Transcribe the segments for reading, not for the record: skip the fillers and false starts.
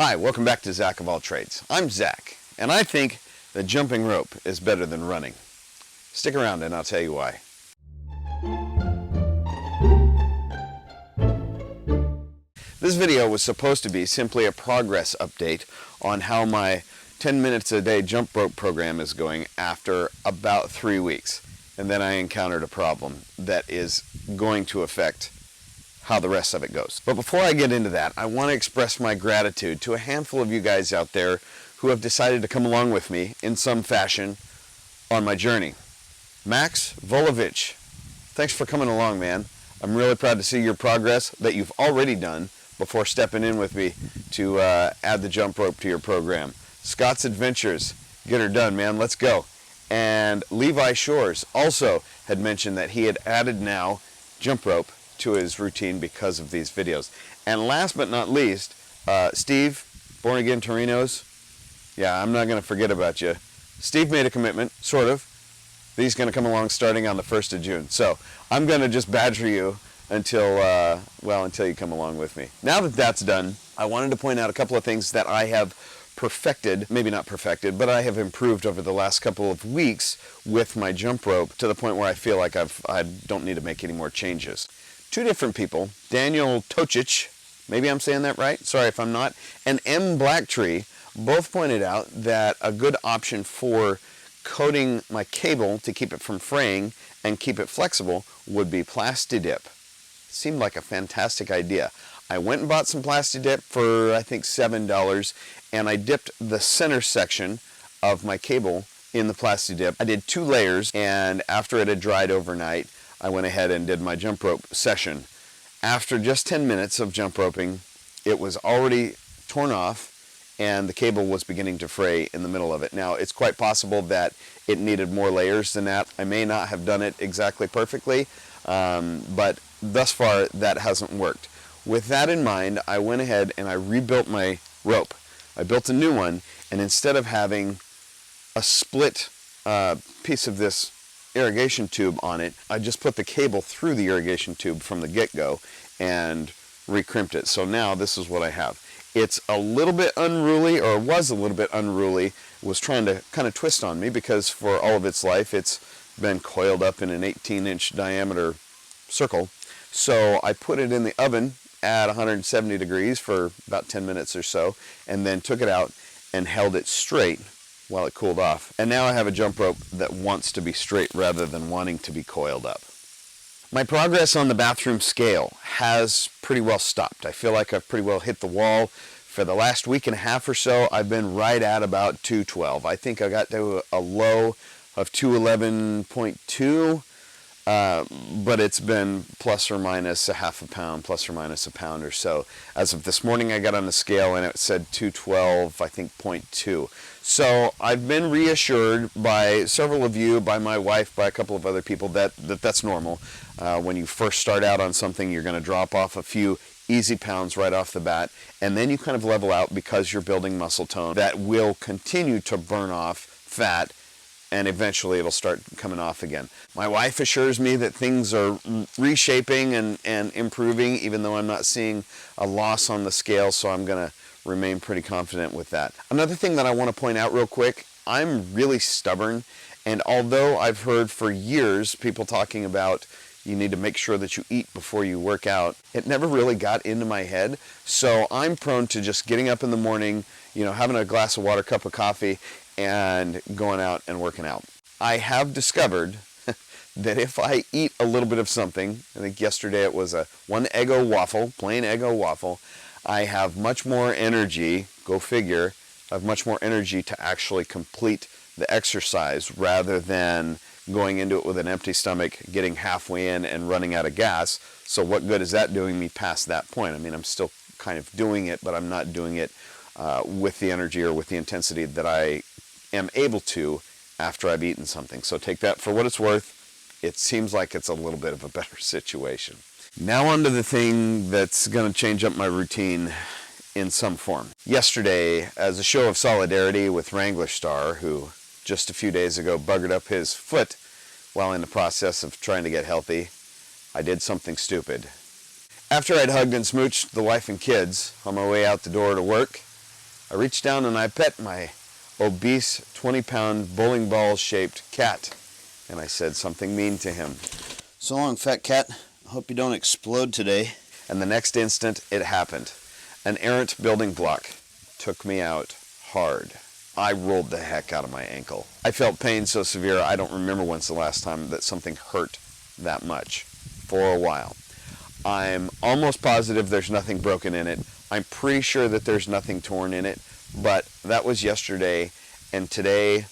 Hi, welcome back to Zack of All Trades. I'm Zack, and I think that jumping rope is better than running. Stick around and I'll tell you why. This video was supposed to be simply a progress update on how my 10 minutes a day jump rope program is going after about 3 weeks. And then I encountered a problem that is going to affect how the rest of it goes. But before I get into that, I want to express my gratitude to a handful of you guys out there who have decided to come along with me in some fashion on my journey. Max Volovich, thanks for coming along, man. I'm really proud to see your progress that you've already done before stepping in with me to add the jump rope to your program. Scott's Adventures, get her done, man, let's go. And Levi Shores also had mentioned that he had added now jump rope to his routine because of these videos. And last but not least, Steve, Born Again Torinos. Yeah, I'm not going to forget about you. Steve made a commitment, sort of. He's going to come along starting on the 1st of June. So I'm going to just badger you until you come along with me. Now that that's done, I wanted to point out a couple of things that I have perfected, maybe not perfected, but I have improved over the last couple of weeks with my jump rope to the point where I feel like I don't need to make any more changes. Two different people, Daniel Tocic, maybe I'm saying that right, sorry if I'm not, and M. Blacktree, both pointed out that a good option for coating my cable to keep it from fraying and keep it flexible would be Plasti Dip. Seemed like a fantastic idea. I went and bought some Plasti Dip for I think $7, and I dipped the center section of my cable in the Plasti Dip. I did 2 layers, and after it had dried overnight, I went ahead and did my jump rope session. After just 10 minutes of jump roping, it was already torn off and the cable was beginning to fray in the middle of it. Now, it's quite possible that it needed more layers than that. I may not have done it exactly perfectly, but thus far that hasn't worked. With that in mind, I went ahead and I rebuilt my rope. I built a new one, and instead of having a split piece of this irrigation tube on it, I just put the cable through the irrigation tube from the get-go and recrimped it. So now this is what I have. It's a little bit unruly, or was a little bit unruly. It was trying to kind of twist on me because for all of its life it's been coiled up in an 18-inch diameter circle. So I put it in the oven at 170 degrees for about 10 minutes or so, and then took it out and held it straight while it cooled off. And now I have a jump rope that wants to be straight rather than wanting to be coiled up. My progress on the bathroom scale has pretty well stopped. I feel like I've pretty well hit the wall. For the last week and a half or so, I've been right at about 212. I think I got to a low of 211.2, but it's been plus or minus a half a pound, plus or minus a pound or so. As of this morning, I got on the scale and it said 212, I think 0.2. So I've been reassured by several of you, by my wife, by a couple of other people that that's normal. When you first start out on something, you're going to drop off a few easy pounds right off the bat, and then you kind of level out because you're building muscle tone that will continue to burn off fat, and eventually it'll start coming off again. My wife assures me that things are reshaping and improving, even though I'm not seeing a loss on the scale, so I'm going to remain pretty confident with that. Another thing that I want to point out real quick, I'm really stubborn, and although I've heard for years people talking about you need to make sure that you eat before you work out, it never really got into my head. So I'm prone to just getting up in the morning, having a glass of water, cup of coffee, and going out and working out. I have discovered that if I eat a little bit of something, I think yesterday it was one Eggo waffle, plain Eggo waffle, I have much more energy, go figure, I have much more energy to actually complete the exercise rather than going into it with an empty stomach, getting halfway in and running out of gas. So what good is that doing me past that point? I mean, I'm still kind of doing it, but I'm not doing it with the energy or with the intensity that I am able to after I've eaten something. So take that for what it's worth. It seems like it's a little bit of a better situation. Now on to the thing that's going to change up my routine in some form. Yesterday, as a show of solidarity with Wrangler Star, who just a few days ago buggered up his foot while in the process of trying to get healthy, I did something stupid. After I'd hugged and smooched the wife and kids on my way out the door to work, I reached down and I pet my obese 20-pound bowling ball shaped cat, and I said something mean to him. So long, fat cat. I hope you don't explode today. And the next instant it happened. An errant building block took me out hard. I rolled the heck out of my ankle. I felt pain so severe I don't remember when's the last time that something hurt that much for a while. I'm almost positive there's nothing broken in it. I'm pretty sure that there's nothing torn in it, but that was yesterday, and today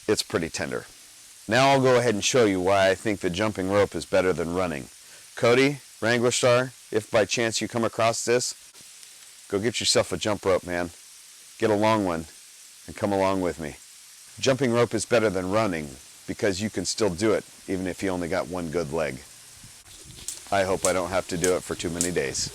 it's pretty tender. Now I'll go ahead and show you why I think the jumping rope is better than running. Cody, Wrangler Star, if by chance you come across this, go get yourself a jump rope, man. Get a long one and come along with me. Jumping rope is better than running because you can still do it even if you only got one good leg. I hope I don't have to do it for too many days.